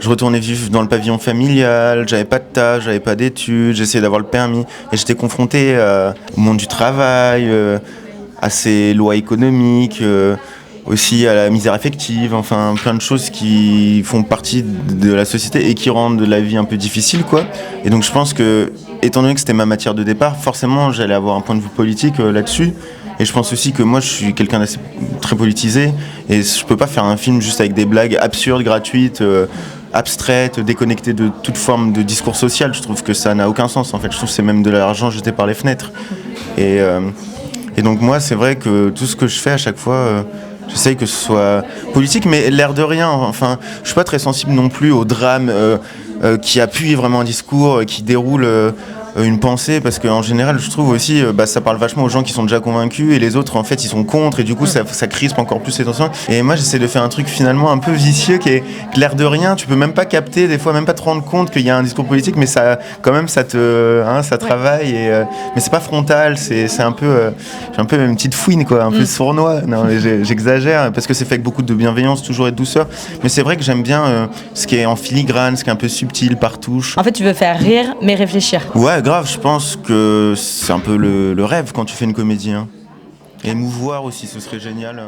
Je retournais vivre dans le pavillon familial, j'avais pas de taf, j'avais pas d'études, j'essayais d'avoir le permis. Et j'étais confronté au monde du travail, à ces lois économiques, aussi à la misère affective, enfin plein de choses qui font partie de la société et qui rendent la vie un peu difficile, quoi. Et donc je pense que, étant donné que c'était ma matière de départ, forcément j'allais avoir un point de vue politique là-dessus. Et je pense aussi que moi je suis quelqu'un d'assez très politisé et je peux pas faire un film juste avec des blagues absurdes, gratuites, abstraites, déconnectées de toute forme de discours social. Je trouve que ça n'a aucun sens en fait. Je trouve que c'est même de l'argent jeté par les fenêtres. Et, et donc moi c'est vrai que tout ce que je fais à chaque fois, j'essaye que ce soit politique, mais l'air de rien. Enfin, je suis pas très sensible non plus au drame qui appuie vraiment un discours, qui déroule une pensée, parce qu'en général, je trouve aussi, ça parle vachement aux gens qui sont déjà convaincus, et les autres, en fait, ils sont contre, et du coup, ça crispe encore plus les tensions. Et moi, j'essaie de faire un truc finalement un peu vicieux, qui est l'air de rien. Tu peux même pas capter, des fois, même pas te rendre compte qu'il y a un discours politique, mais ça, quand même, ça travaille. Et, mais c'est pas frontal, c'est un peu, j'ai un peu une petite fouine, quoi, un peu sournois. Non, mais j'exagère, parce que c'est fait avec beaucoup de bienveillance, toujours et de douceur. Mais c'est vrai que j'aime bien ce qui est en filigrane, ce qui est un peu subtil, par touche. En fait, tu veux faire rire, mais réfléchir. Ouais, grave, je pense que c'est un peu le rêve quand tu fais une comédie. Hein. Et émouvoir aussi, ce serait génial.